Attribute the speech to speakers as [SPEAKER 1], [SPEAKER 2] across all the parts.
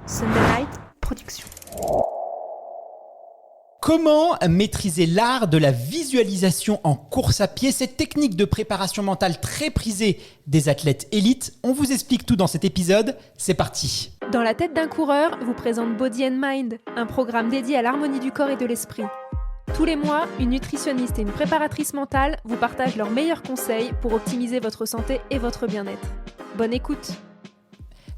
[SPEAKER 1] Sunday Production.
[SPEAKER 2] Comment maîtriser l'art de la visualisation en course à pied? Cette technique de préparation mentale très prisée des athlètes élites. On vous explique tout dans cet épisode. C'est parti.
[SPEAKER 1] Dans la tête d'un coureur vous présente Body and Mind, un programme dédié à l'harmonie du corps et de l'esprit. Tous les mois, une nutritionniste et une préparatrice mentale vous partagent leurs meilleurs conseils pour optimiser votre santé et votre bien-être. Bonne écoute!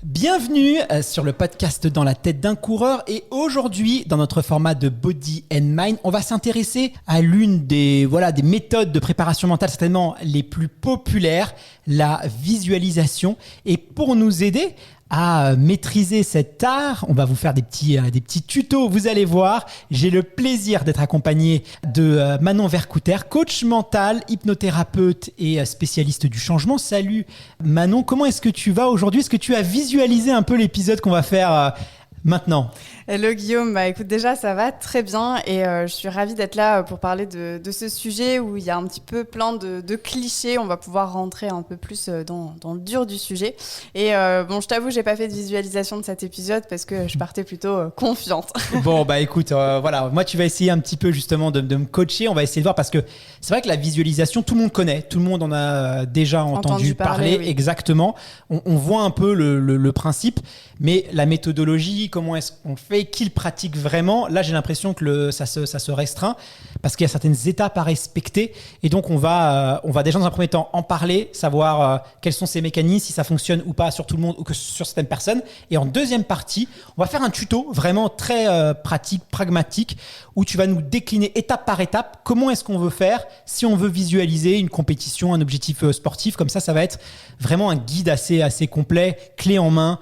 [SPEAKER 2] Bienvenue sur le podcast Dans la tête d'un coureur et aujourd'hui, dans notre format de Body and Mind, on va s'intéresser à l'une des méthodes de préparation mentale certainement les plus populaires, la visualisation. Et pour nous aider à maîtriser cet art, on va vous faire des petits tutos, vous allez voir. J'ai le plaisir d'être accompagné de Manon Vercouter, coach mental, hypnothérapeute et spécialiste du changement. Salut Manon, comment est-ce que tu vas aujourd'hui? Est-ce que tu as visualisé un peu l'épisode qu'on va faire maintenant?
[SPEAKER 3] Hello Guillaume, écoute, déjà ça va très bien et je suis ravie d'être là pour parler de ce sujet où il y a un petit peu plein de clichés. On va pouvoir rentrer un peu plus dans le dur du sujet. Et je t'avoue, j'ai pas fait de visualisation de cet épisode parce que je partais plutôt confiante.
[SPEAKER 2] Bon écoute, moi tu vas essayer un petit peu justement de me coacher. On va essayer de voir parce que c'est vrai que la visualisation, tout le monde connaît, tout le monde en a déjà entendu parler. Oui. Exactement. On voit un peu le principe, mais la méthodologie, comment est-ce qu'on fait, qui le pratique vraiment, là j'ai l'impression que ça se restreint parce qu'il y a certaines étapes à respecter et donc on va déjà dans un premier temps en parler, savoir quels sont ces mécanismes, si ça fonctionne ou pas sur tout le monde ou que sur certaines personnes, et en deuxième partie on va faire un tuto vraiment très pratique, pragmatique, où tu vas nous décliner étape par étape comment est-ce qu'on veut faire si on veut visualiser une compétition, un objectif sportif. Comme ça va être vraiment un guide assez complet, clé en main,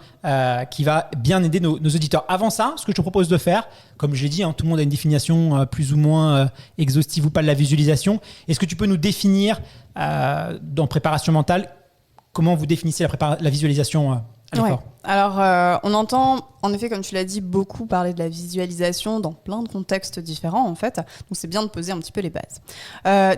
[SPEAKER 2] qui va bien aider nos auditeurs. Avant ça, ce que je te propose de faire, comme je l'ai dit, tout le monde a une définition plus ou moins exhaustive ou pas de la visualisation. Est-ce que tu peux nous définir dans préparation mentale, comment vous définissez la visualisation à l'effort?
[SPEAKER 3] Ouais. Alors, on entend, en effet, comme tu l'as dit, beaucoup parler de la visualisation dans plein de contextes différents, en fait. Donc, c'est bien de poser un petit peu les bases.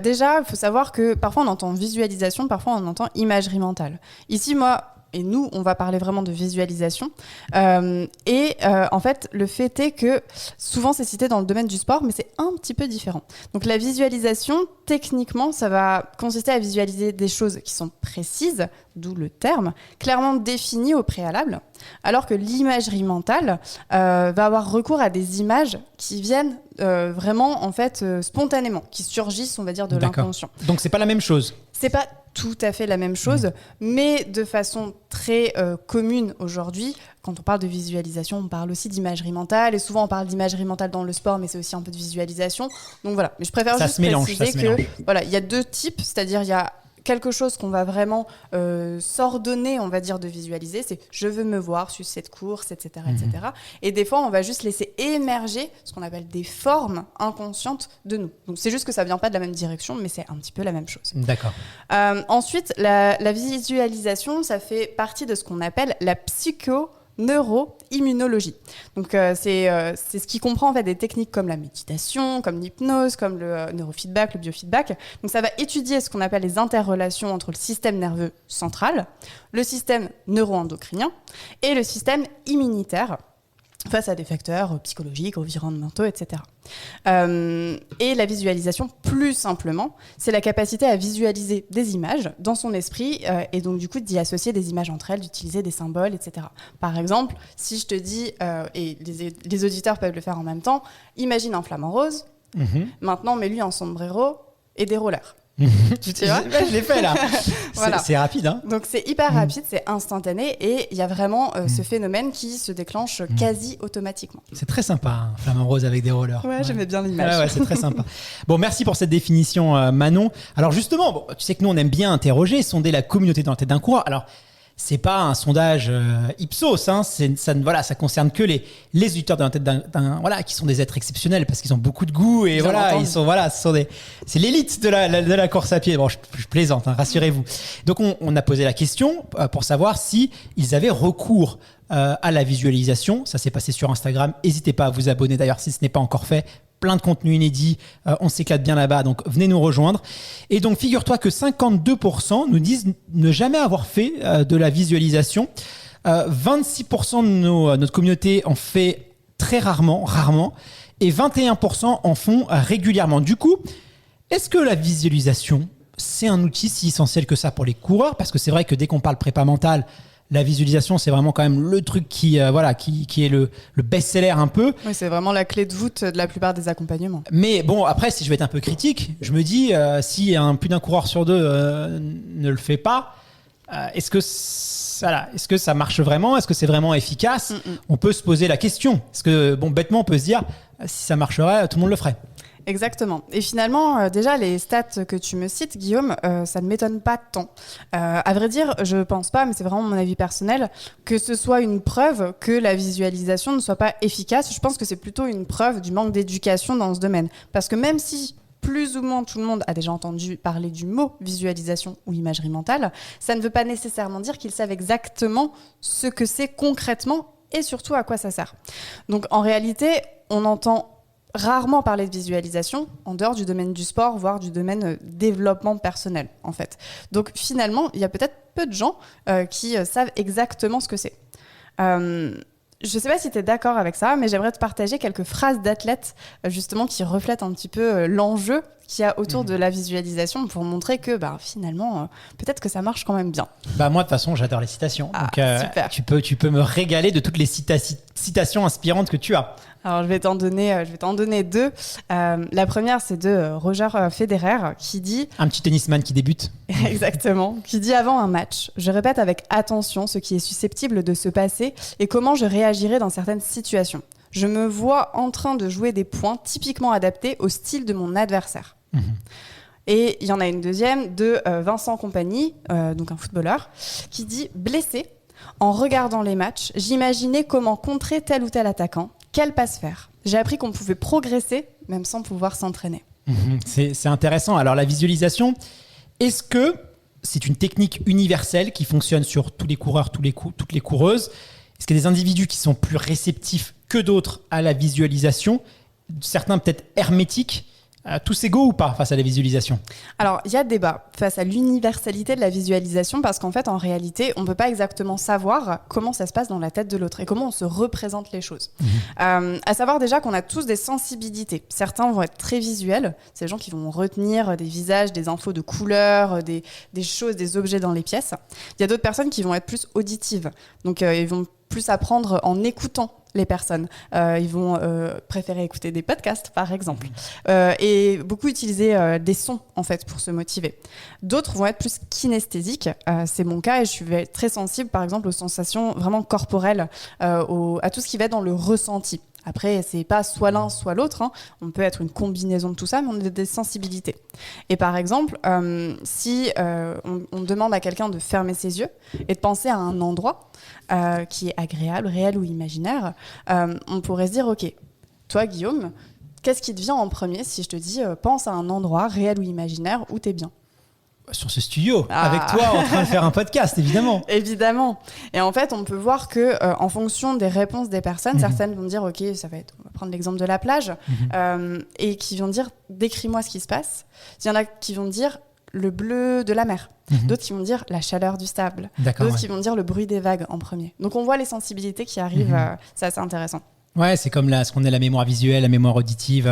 [SPEAKER 3] Déjà, il faut savoir que parfois, on entend visualisation, parfois, on entend imagerie mentale. Ici, moi et nous, on va parler vraiment de visualisation. En fait, le fait est que souvent, c'est cité dans le domaine du sport, mais c'est un petit peu différent. Donc, la visualisation, techniquement, ça va consister à visualiser des choses qui sont précises, d'où le terme, clairement définies au préalable, alors que l'imagerie mentale va avoir recours à des images qui viennent vraiment, en fait, spontanément, qui surgissent, on va dire, de l'inconscient.
[SPEAKER 2] Donc, c'est pas la même chose.
[SPEAKER 3] C'est pas tout à fait la même chose, mais de façon très commune aujourd'hui. Quand on parle de visualisation, on parle aussi d'imagerie mentale, et souvent on parle d'imagerie mentale dans le sport, mais c'est aussi un peu de visualisation. Donc voilà, mais je préfère juste préciser que voilà, il y a deux types, c'est-à-dire il y a quelque chose qu'on va vraiment s'ordonner, on va dire, de visualiser, c'est je veux me voir sur cette course, etc., etc. Et des fois, on va juste laisser émerger ce qu'on appelle des formes inconscientes de nous. Donc, c'est juste que ça ne vient pas de la même direction, mais c'est un petit peu la même chose.
[SPEAKER 2] D'accord.
[SPEAKER 3] Ensuite, la visualisation, ça fait partie de ce qu'on appelle la psycho-neuro-immunologie. Donc, c'est ce qui comprend en fait des techniques comme la méditation, comme l'hypnose, comme le neurofeedback, le biofeedback. Donc, ça va étudier ce qu'on appelle les interrelations entre le système nerveux central, le système neuro-endocrinien et le système immunitaire face à des facteurs psychologiques, environnementaux, etc. Et la visualisation, plus simplement, c'est la capacité à visualiser des images dans son esprit et donc du coup d'y associer des images entre elles, d'utiliser des symboles, etc. Par exemple, si je te dis, et les auditeurs peuvent le faire en même temps, imagine un flamant rose, maintenant mets-lui un sombrero et des rollers.
[SPEAKER 2] Tu vois, je l'ai fait là.
[SPEAKER 3] Voilà.
[SPEAKER 2] C'est rapide, hein.
[SPEAKER 3] Donc c'est hyper rapide, c'est instantané et il y a vraiment ce phénomène qui se déclenche quasi automatiquement.
[SPEAKER 2] C'est très sympa, un flamant rose avec des rollers.
[SPEAKER 3] Ouais, j'aimais bien l'image.
[SPEAKER 2] Ouais, c'est très sympa. Bon, merci pour cette définition, Manon. Alors justement, tu sais que nous on aime bien interroger, sonder la communauté dans la tête d'un coureur. Alors c'est pas un sondage Ipsos, hein. Ça concerne que les auditeurs de la tête d'un qui sont des êtres exceptionnels parce qu'ils ont beaucoup de goût et c'est l'élite de la course à pied. Bon, je plaisante, hein, rassurez-vous. Donc on a posé la question pour savoir si ils avaient recours à la visualisation. Ça s'est passé sur Instagram. N'hésitez pas à vous abonner d'ailleurs si ce n'est pas encore fait. Plein de contenu inédit, on s'éclate bien là-bas, donc venez nous rejoindre. Et donc figure-toi que 52% nous disent ne jamais avoir fait de la visualisation. 26% de notre communauté en fait très rarement, et 21% en font régulièrement. Du coup, est-ce que la visualisation, c'est un outil si essentiel que ça pour les coureurs? Parce que c'est vrai que dès qu'on parle prépa mentale, la visualisation, c'est vraiment quand même le truc qui est le best-seller un peu.
[SPEAKER 3] Oui, c'est vraiment la clé de voûte de la plupart des accompagnements.
[SPEAKER 2] Mais bon, après, si je vais être un peu critique, je me dis, si plus d'un coureur sur deux ne le fait pas, est-ce que ça marche vraiment? Est-ce que c'est vraiment efficace? On peut se poser la question. Parce que, bêtement, on peut se dire, si ça marcherait, tout le monde le ferait.
[SPEAKER 3] Exactement. Et finalement, déjà, les stats que tu me cites, Guillaume, ça ne m'étonne pas tant. À vrai dire, je pense pas, mais c'est vraiment mon avis personnel, que ce soit une preuve que la visualisation ne soit pas efficace. Je pense que c'est plutôt une preuve du manque d'éducation dans ce domaine. Parce que même si plus ou moins tout le monde a déjà entendu parler du mot visualisation ou imagerie mentale, ça ne veut pas nécessairement dire qu'ils savent exactement ce que c'est concrètement et surtout à quoi ça sert. Donc en réalité, on entend rarement parler de visualisation en dehors du domaine du sport, voire du domaine développement personnel, en fait. Donc finalement, il y a peut-être peu de gens qui savent exactement ce que c'est. Je ne sais pas si tu es d'accord avec ça, mais j'aimerais te partager quelques phrases d'athlètes justement qui reflètent un petit peu l'enjeu qu'il y a autour de la visualisation pour montrer que finalement, peut-être que ça marche quand même bien.
[SPEAKER 2] Moi, de toute façon, j'adore les citations.
[SPEAKER 3] Super.
[SPEAKER 2] Tu peux me régaler de toutes les citations inspirantes que tu as.
[SPEAKER 3] Alors, je vais t'en donner deux. La première, c'est de Roger Federer qui dit...
[SPEAKER 2] Un petit tennisman qui débute.
[SPEAKER 3] Exactement. Qui dit avant un match, je répète avec attention ce qui est susceptible de se passer et comment je réagirai dans certaines situations. Je me vois en train de jouer des points typiquement adaptés au style de mon adversaire. Et il y en a une deuxième de Vincent Kompany, donc un footballeur, qui dit blessé. En regardant les matchs, j'imaginais comment contrer tel ou tel attaquant. Quelle passe faire? J'ai appris qu'on pouvait progresser, même sans pouvoir s'entraîner.
[SPEAKER 2] C'est intéressant. Alors, la visualisation, est-ce que c'est une technique universelle qui fonctionne sur tous les coureurs, toutes les coureuses? Est-ce qu'il y a des individus qui sont plus réceptifs que d'autres à la visualisation? Certains peut-être hermétiques? Tous égaux ou pas face à la visualisation?
[SPEAKER 3] Alors, il y a débat face à l'universalité de la visualisation parce qu'en fait, en réalité, on ne peut pas exactement savoir comment ça se passe dans la tête de l'autre et comment on se représente les choses. À savoir déjà qu'on a tous des sensibilités. Certains vont être très visuels. C'est les gens qui vont retenir des visages, des infos de couleurs, des choses, des objets dans les pièces. Il y a d'autres personnes qui vont être plus auditives. Donc, ils vont plus apprendre en écoutant les personnes. Ils vont préférer écouter des podcasts, par exemple. Et beaucoup utiliser des sons, en fait, pour se motiver. D'autres vont être plus kinesthésiques. C'est mon cas et je suis très sensible, par exemple, aux sensations vraiment corporelles, à tout ce qui va être dans le ressenti. Après, c'est pas soit l'un, soit l'autre. On peut être une combinaison de tout ça, mais on a des sensibilités. Et par exemple, si on demande à quelqu'un de fermer ses yeux et de penser à un endroit qui est agréable, réel ou imaginaire, on pourrait se dire, OK, toi, Guillaume, qu'est-ce qui te vient en premier si je te dis pense à un endroit réel ou imaginaire où t'es bien?
[SPEAKER 2] Sur ce studio, avec toi en train de faire un podcast, évidemment.
[SPEAKER 3] Évidemment. Et en fait, on peut voir que en fonction des réponses des personnes, certaines vont dire, OK, on va prendre l'exemple de la plage, et qui vont dire, décris-moi ce qui se passe. Il y en a qui vont dire le bleu de la mer. D'autres qui vont dire la chaleur du sable. D'autres qui vont dire le bruit des vagues en premier. Donc, on voit les sensibilités qui arrivent. C'est assez intéressant.
[SPEAKER 2] Ouais, c'est comme ce qu'on est la mémoire visuelle, la mémoire auditive.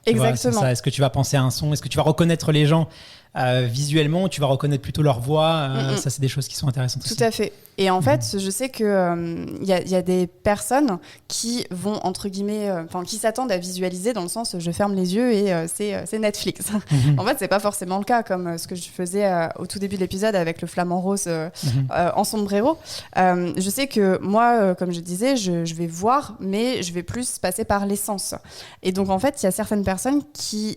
[SPEAKER 3] Exactement.
[SPEAKER 2] Vois, est-ce que tu vas penser à un son? Est-ce que tu vas reconnaître les gens visuellement? Tu vas reconnaître plutôt leur voix. Ça, c'est des choses qui sont intéressantes aussi.
[SPEAKER 3] Tout à fait. Et en fait, je sais que y a des personnes qui vont, entre guillemets, qui s'attendent à visualiser dans le sens je ferme les yeux et c'est Netflix. En fait, c'est pas forcément le cas, comme ce que je faisais au tout début de l'épisode avec le flamant rose en sombrero. Je sais que moi, comme je disais, je vais voir, mais je vais plus passer par les sens. Et donc, en fait, il y a certaines personnes qui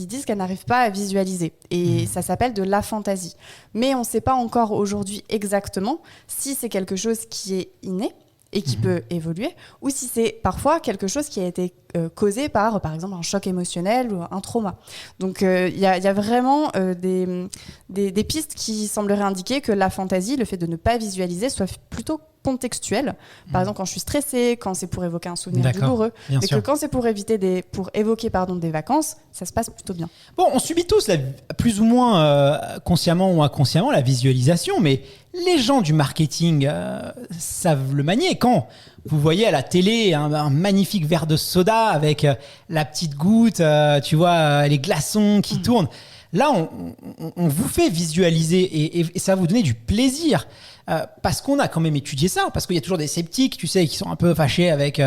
[SPEAKER 3] disent qu'elles n'arrivent pas à visualiser. Et ça s'appelle de l'aphantasie. Mais on ne sait pas encore aujourd'hui exactement si c'est quelque chose qui est inné et qui peut évoluer, ou si c'est parfois quelque chose qui a été causé par exemple, un choc émotionnel ou un trauma. Donc, il y a vraiment des pistes qui sembleraient indiquer que l'aphantasie, le fait de ne pas visualiser, soit plutôt contextuel. Par exemple, quand je suis stressée, quand c'est pour évoquer un souvenir douloureux, mais que quand c'est pour évoquer des vacances, ça se passe plutôt bien.
[SPEAKER 2] Bon, on subit tous, plus ou moins consciemment ou inconsciemment, la visualisation, mais les gens du marketing savent le manier. Quand vous voyez à la télé un magnifique verre de soda avec la petite goutte, tu vois, les glaçons qui tournent, là, on vous fait visualiser et ça va vous donner du plaisir. Parce qu'on a quand même étudié ça, parce qu'il y a toujours des sceptiques, tu sais, qui sont un peu fâchés avec,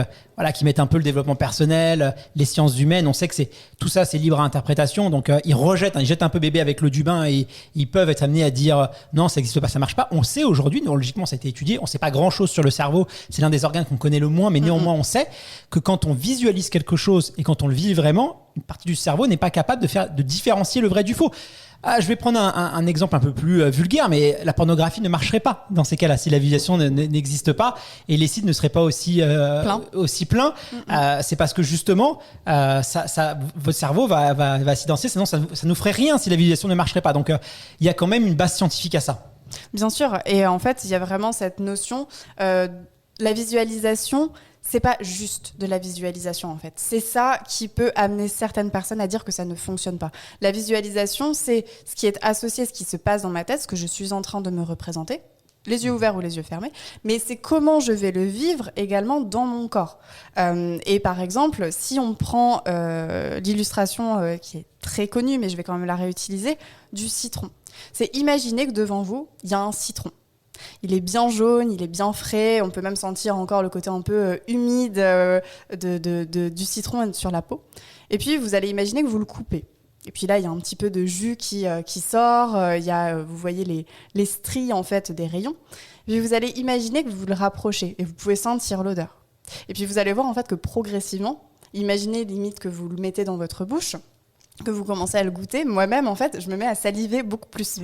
[SPEAKER 2] qui mettent un peu le développement personnel, les sciences humaines. On sait que tout ça, c'est libre à interprétation, donc ils jettent un peu bébé avec l'eau du bain et ils peuvent être amenés à dire non, ça n'existe pas, ça marche pas. On sait aujourd'hui, neurologiquement, ça a été étudié, on sait pas grand-chose sur le cerveau, c'est l'un des organes qu'on connaît le moins, mais néanmoins, on sait que quand on visualise quelque chose et quand on le vit vraiment, une partie du cerveau n'est pas capable de différencier le vrai du faux. Je vais prendre un exemple un peu plus vulgaire, mais la pornographie ne marcherait pas dans ces cas-là si la visualisation n'existe pas et les sites ne seraient pas aussi pleins. C'est parce que justement, votre cerveau va s'y danser, sinon ça nous ferait rien si la visualisation ne marcherait pas. Donc, il y a quand même une base scientifique à ça.
[SPEAKER 3] Bien sûr, et en fait, il y a vraiment cette notion, la visualisation. C'est pas juste de la visualisation en fait. C'est ça qui peut amener certaines personnes à dire que ça ne fonctionne pas. La visualisation, c'est ce qui est associé, ce qui se passe dans ma tête, ce que je suis en train de me représenter, les yeux ouverts ou les yeux fermés, mais c'est comment je vais le vivre également dans mon corps. Et par exemple, si on prend l'illustration qui est très connue, mais je vais quand même la réutiliser, du citron. C'est imaginer que devant vous, il y a un citron. Il est bien jaune, il est bien frais, on peut même sentir encore le côté un peu humide du citron sur la peau. Et puis vous allez imaginer que vous le coupez. Et puis là, il y a un petit peu de jus qui sort, vous voyez les stries en fait des rayons. Et puis vous allez imaginer que vous le rapprochez et vous pouvez sentir l'odeur. Et puis vous allez voir en fait que progressivement, imaginez limite que vous le mettez dans votre bouche, que vous commencez à le goûter. Moi-même en fait, je me mets à saliver beaucoup plus.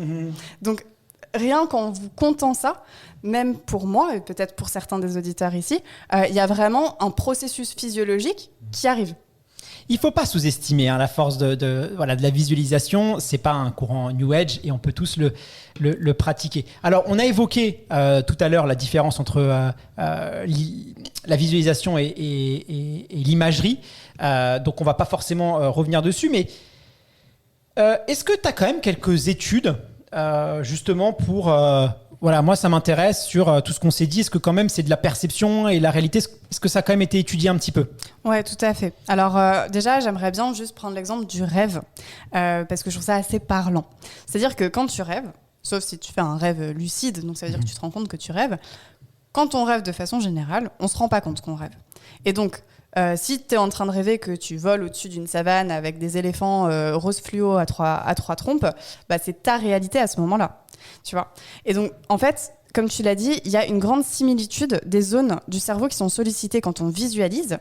[SPEAKER 3] Donc rien qu'en vous comptant ça, même pour moi, et peut-être pour certains des auditeurs ici, il y a vraiment un processus physiologique qui arrive.
[SPEAKER 2] Il ne faut pas sous-estimer la force de la visualisation. Ce n'est pas un courant New Age et on peut tous le pratiquer. Alors, on a évoqué tout à l'heure la différence entre la visualisation et l'imagerie. Donc, on ne va pas forcément revenir dessus. Mais est-ce que tu as quand même quelques études justement pour moi ça m'intéresse sur tout ce qu'on s'est dit. Est-ce que quand même c'est de la perception et la réalité, est-ce que ça a quand même été étudié un petit peu?
[SPEAKER 3] Ouais, tout à fait. Alors déjà j'aimerais bien juste prendre l'exemple du rêve parce que je trouve ça assez parlant. C'est-à-dire que quand tu rêves, sauf si tu fais un rêve lucide, donc ça veut dire que tu te rends compte que tu rêves, quand on rêve de façon générale, on se rend pas compte qu'on rêve. Et donc si tu es en train de rêver que tu voles au-dessus d'une savane avec des éléphants rose fluo à trois trompes, c'est ta réalité à ce moment-là, tu vois. Et donc, en fait, comme tu l'as dit, il y a une grande similitude des zones du cerveau qui sont sollicitées quand on visualise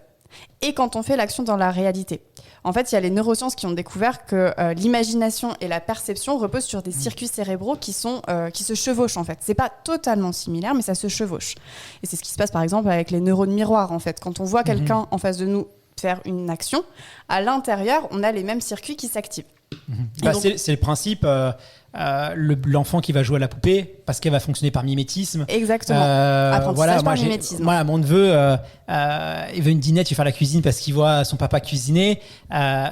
[SPEAKER 3] et quand on fait l'action dans la réalité. En fait, il y a les neurosciences qui ont découvert que l'imagination et la perception reposent sur des circuits cérébraux qui se chevauchent en fait. C'est pas totalement similaire, mais ça se chevauche. Et c'est ce qui se passe par exemple avec les neurones miroirs en fait. Quand on voit quelqu'un en face de nous faire une action, à l'intérieur, on a les mêmes circuits qui s'activent.
[SPEAKER 2] Donc, c'est le principe. L'enfant qui va jouer à la poupée parce qu'elle va fonctionner par mimétisme.
[SPEAKER 3] Exactement. Apprentissage par mimétisme.
[SPEAKER 2] Moi, mon neveu, il veut une dinette, il veut faire la cuisine parce qu'il voit son papa cuisiner.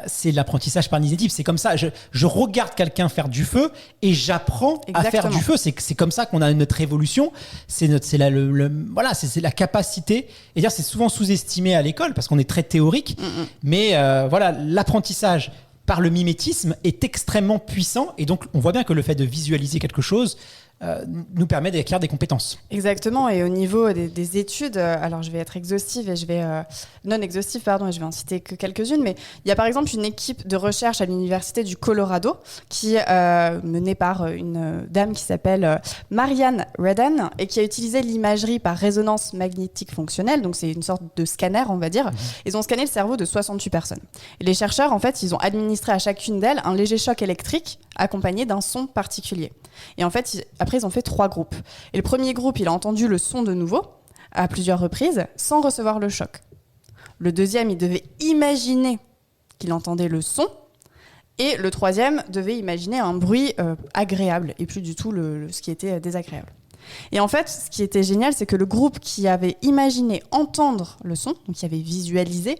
[SPEAKER 2] C'est l'apprentissage par mimétisme. C'est comme ça. Je regarde quelqu'un faire du feu et j'apprends à faire du feu. C'est comme ça qu'on a notre évolution. C'est la capacité. Et dire, c'est souvent sous-estimé à l'école parce qu'on est très théorique. Mais l'apprentissage par le mimétisme est extrêmement puissant et donc on voit bien que le fait de visualiser quelque chose nous permet d'acquérir des compétences.
[SPEAKER 3] Exactement, et au niveau des études, alors je vais être exhaustive et non exhaustive, et je vais en citer que quelques-unes, mais il y a par exemple une équipe de recherche à l'université du Colorado qui est menée par une dame qui s'appelle Marianne Redden et qui a utilisé l'imagerie par résonance magnétique fonctionnelle, donc c'est une sorte de scanner, on va dire. Ils ont scanné le cerveau de 68 personnes. Et les chercheurs, en fait, ils ont administré à chacune d'elles un léger choc électrique accompagné d'un son particulier. Et en fait, après, ils ont fait 3 groupes. Et le premier groupe, il a entendu le son de nouveau, à plusieurs reprises, sans recevoir le choc. Le deuxième, il devait imaginer qu'il entendait le son. Et le troisième devait imaginer un bruit agréable, et plus du tout ce qui était désagréable. Et en fait, ce qui était génial, c'est que le groupe qui avait imaginé entendre le son, donc qui avait visualisé,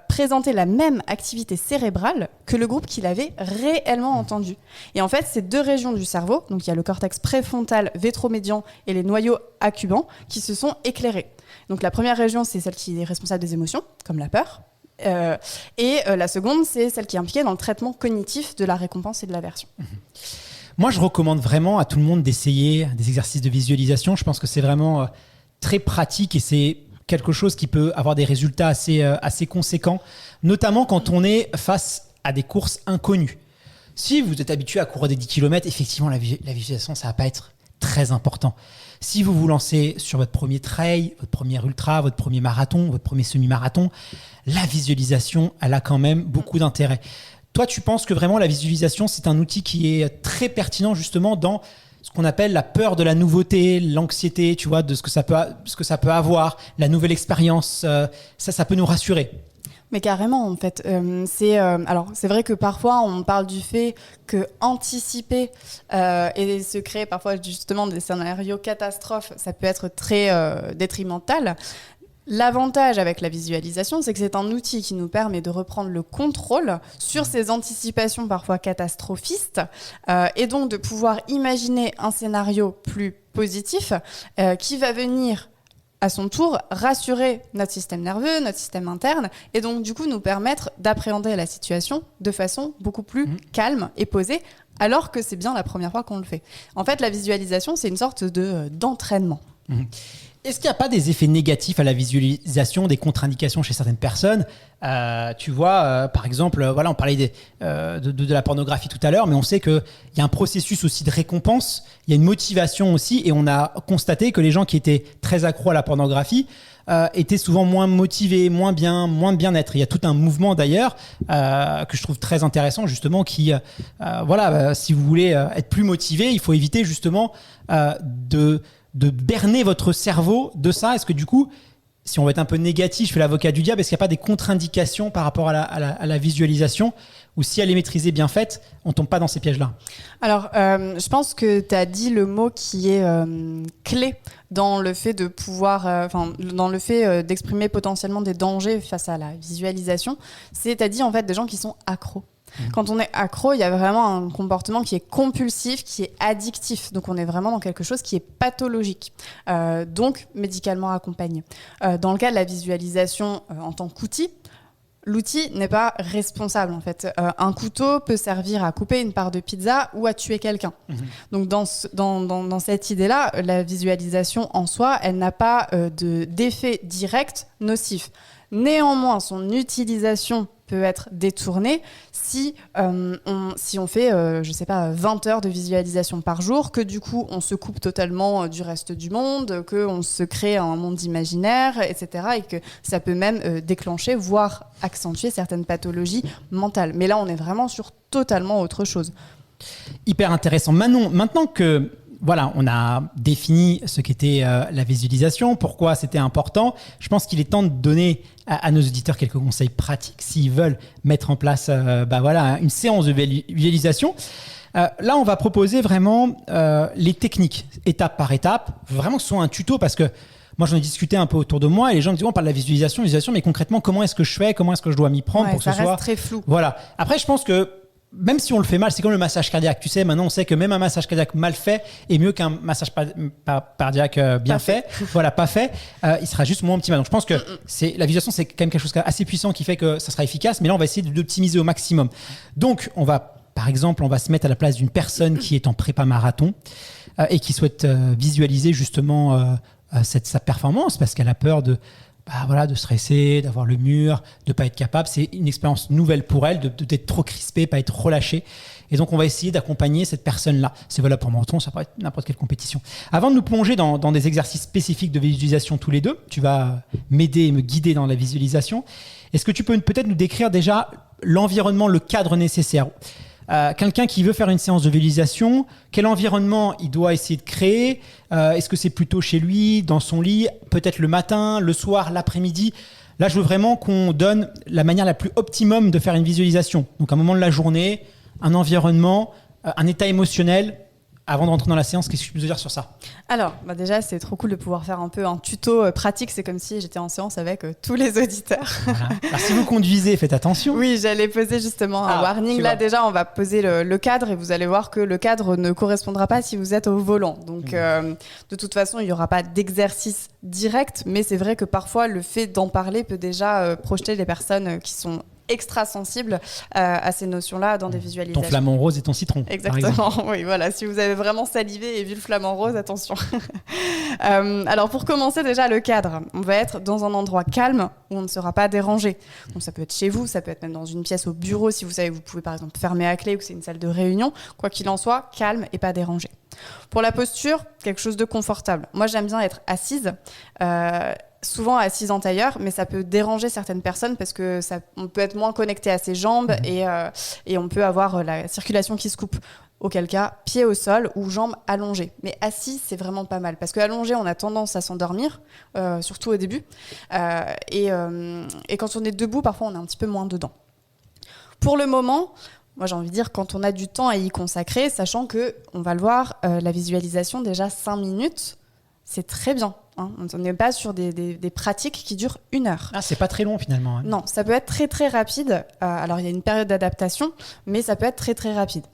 [SPEAKER 3] présentait la même activité cérébrale que le groupe qui l'avait réellement entendu. Et en fait, ces deux régions du cerveau, donc il y a le cortex préfrontal vétromédian et les noyaux accubants, qui se sont éclairés. Donc la première région, c'est celle qui est responsable des émotions, comme la peur. La seconde, c'est celle qui est impliquée dans le traitement cognitif de la récompense et de l'aversion.
[SPEAKER 2] Moi, je recommande vraiment à tout le monde d'essayer des exercices de visualisation. Je pense que c'est vraiment très pratique et c'est quelque chose qui peut avoir des résultats assez conséquents, notamment quand on est face à des courses inconnues. Si vous êtes habitué à courir des 10 km, effectivement, la visualisation, ça ne va pas être très important. Si vous vous lancez sur votre premier trail, votre premier ultra, votre premier marathon, votre premier semi-marathon, la visualisation, elle a quand même beaucoup d'intérêt. Toi, tu penses que vraiment la visualisation, c'est un outil qui est très pertinent justement dans ce qu'on appelle la peur de la nouveauté, l'anxiété, tu vois, de ce que ça peut avoir, la nouvelle expérience, ça peut nous rassurer.
[SPEAKER 3] Mais carrément, en fait. Alors, c'est vrai que parfois, on parle du fait que anticiper et se créer parfois justement des scénarios catastrophes, ça peut être très détrimental. L'avantage avec la visualisation, c'est que c'est un outil qui nous permet de reprendre le contrôle sur ces anticipations parfois catastrophistes et donc de pouvoir imaginer un scénario plus positif qui va venir à son tour rassurer notre système nerveux, notre système interne et donc du coup nous permettre d'appréhender la situation de façon beaucoup plus calme et posée alors que c'est bien la première fois qu'on le fait. En fait, la visualisation, c'est une sorte d'entraînement.
[SPEAKER 2] Est-ce qu'il n'y a pas des effets négatifs à la visualisation, des contre-indications chez certaines personnes ? Tu vois, par exemple, on parlait de la pornographie tout à l'heure, mais on sait qu'il y a un processus aussi de récompense, il y a une motivation aussi, et on a constaté que les gens qui étaient très accros à la pornographie étaient souvent moins motivés, moins de bien-être. Il y a tout un mouvement d'ailleurs que je trouve très intéressant, justement, qui, si vous voulez être plus motivé, il faut éviter justement de berner votre cerveau de ça. Est-ce que du coup, si on veut être un peu négatif, je fais l'avocat du diable, est-ce qu'il n'y a pas des contre-indications par rapport à la visualisation ou si elle est maîtrisée, bien faite, on ne tombe pas dans ces pièges-là?
[SPEAKER 3] Alors, je pense que tu as dit le mot qui est clé dans le fait de pouvoir, dans le fait d'exprimer potentiellement des dangers face à la visualisation. C'est, tu as dit en fait des gens qui sont accros. Quand on est accro, il y a vraiment un comportement qui est compulsif, qui est addictif. Donc, on est vraiment dans quelque chose qui est pathologique, donc médicalement accompagné. Dans le cas de la visualisation en tant qu'outil, l'outil n'est pas responsable en fait. Un couteau peut servir à couper une part de pizza ou à tuer quelqu'un. Donc dans cette idée-là, la visualisation en soi, elle n'a pas d'effet direct nocif. Néanmoins, son utilisation peut être détournée si on fait, 20 heures de visualisation par jour, que du coup, on se coupe totalement du reste du monde, qu'on se crée un monde imaginaire, etc. Et que ça peut même déclencher, voire accentuer certaines pathologies mentales. Mais là, on est vraiment sur totalement autre chose.
[SPEAKER 2] Hyper intéressant. Manon, maintenant que on a défini ce qu'était la visualisation, pourquoi c'était important. Je pense qu'il est temps de donner à nos auditeurs quelques conseils pratiques s'ils veulent mettre en place une séance de visualisation. Là, on va proposer vraiment les techniques, étape par étape, vraiment que ce soit un tuto parce que moi, j'en ai discuté un peu autour de moi et les gens me disent on parle de la visualisation, mais concrètement, comment est-ce que je fais ? Comment est-ce que je dois m'y prendre pour que ce soit…
[SPEAKER 3] Ça reste très flou.
[SPEAKER 2] Voilà. Après, je pense que même si on le fait mal, c'est comme le massage cardiaque. Tu sais, maintenant, on sait que même un massage cardiaque mal fait est mieux qu'un massage cardiaque bien fait. Voilà, pas fait. Il sera juste moins optimal. Donc, je pense que la visualisation, c'est quand même quelque chose d'assez puissant qui fait que ça sera efficace. Mais là, on va essayer d'optimiser au maximum. Donc, par exemple, on va se mettre à la place d'une personne qui est en prépa marathon et qui souhaite visualiser justement sa performance parce qu'elle a peur de stresser, d'avoir le mur, de ne pas être capable. C'est une expérience nouvelle pour elle, d'être trop crispée, pas être relâchée. Et donc, on va essayer d'accompagner cette personne-là. C'est valable pour marathon, ça peut être n'importe quelle compétition. Avant de nous plonger dans des exercices spécifiques de visualisation tous les deux, tu vas m'aider et me guider dans la visualisation. Est-ce que tu peux peut-être nous décrire déjà l'environnement, le cadre nécessaire ? Quelqu'un qui veut faire une séance de visualisation, quel environnement il doit essayer de créer ? Est-ce que c'est plutôt chez lui, dans son lit, peut-être le matin, le soir, l'après-midi ? Là, je veux vraiment qu'on donne la manière la plus optimum de faire une visualisation. Donc, un moment de la journée, un environnement, un état émotionnel Avant de rentrer dans la séance, qu'est-ce que tu peux nous dire sur ça?
[SPEAKER 3] Alors, déjà, c'est trop cool de pouvoir faire un peu un tuto pratique. C'est comme si j'étais en séance avec tous les auditeurs.
[SPEAKER 2] Voilà. Alors, si vous conduisez, faites attention.
[SPEAKER 3] Oui, j'allais poser justement un warning. Là, déjà, on va poser le cadre et vous allez voir que le cadre ne correspondra pas si vous êtes au volant. Donc, de toute façon, il n'y aura pas d'exercice direct, mais c'est vrai que parfois, le fait d'en parler peut déjà projeter les personnes qui sont extra sensibles à ces notions-là dans des visualisations.
[SPEAKER 2] Ton flamant rose et ton citron.
[SPEAKER 3] Exactement, oui, voilà. Si vous avez vraiment salivé et vu le flamant rose, attention. Alors, pour commencer, déjà, le cadre. On va être dans un endroit calme où on ne sera pas dérangé. Donc, ça peut être chez vous, ça peut être même dans une pièce au bureau, si vous savez que vous pouvez, par exemple, fermer à clé ou que c'est une salle de réunion. Quoi qu'il en soit, calme et pas dérangé. Pour la posture, quelque chose de confortable. Moi, j'aime bien être assise. Souvent assise en tailleur, mais ça peut déranger certaines personnes parce que on peut être moins connecté à ses jambes et on peut avoir la circulation qui se coupe. Auquel cas, pied au sol ou jambes allongées. Mais assis, c'est vraiment pas mal. Parce qu'allongé, on a tendance à s'endormir, surtout au début. Et quand on est debout, parfois, on est un petit peu moins dedans. Pour le moment, moi, j'ai envie de dire, quand on a du temps à y consacrer, sachant qu'on va le voir, la visualisation, déjà 5 minutes, c'est très bien. On n'est pas sur des pratiques qui durent 1 heure.
[SPEAKER 2] Ah, c'est pas très long finalement. Hein.
[SPEAKER 3] Non, ça peut être très très rapide. Alors il y a une période d'adaptation, mais ça peut être très très rapide.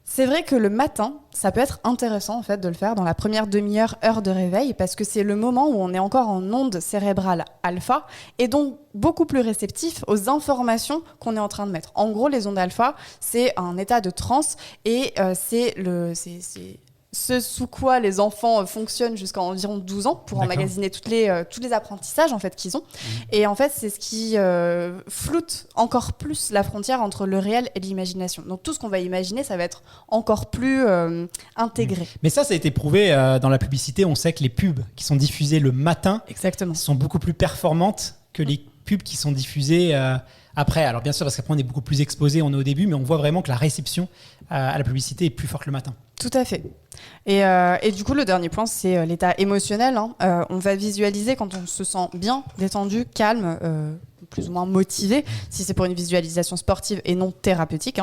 [SPEAKER 3] C'est vrai que le matin, ça peut être intéressant en fait de le faire dans la première demi-heure, heure de réveil, parce que c'est le moment où on est encore en onde cérébrale alpha et donc beaucoup plus réceptif aux informations qu'on est en train de mettre. En gros, les ondes alpha, c'est un état de transe et c'est ce sous quoi les enfants fonctionnent jusqu'à environ 12 ans pour emmagasiner tous les apprentissages en fait, qu'ils ont. Et en fait, c'est ce qui floute encore plus la frontière entre le réel et l'imagination. Donc tout ce qu'on va imaginer, ça va être encore plus intégré.
[SPEAKER 2] Mais ça a été prouvé dans la publicité. On sait que les pubs qui sont diffusées le matin sont beaucoup plus performantes que les pubs qui sont diffusées après. Alors bien sûr, parce qu'après on est beaucoup plus exposé, on est au début, mais on voit vraiment que la réception à la publicité est plus forte le matin.
[SPEAKER 3] Tout à fait. Et du coup, le dernier point, c'est l'état émotionnel. On va visualiser quand on se sent bien, détendu, calme, plus ou moins motivé, si c'est pour une visualisation sportive et non thérapeutique.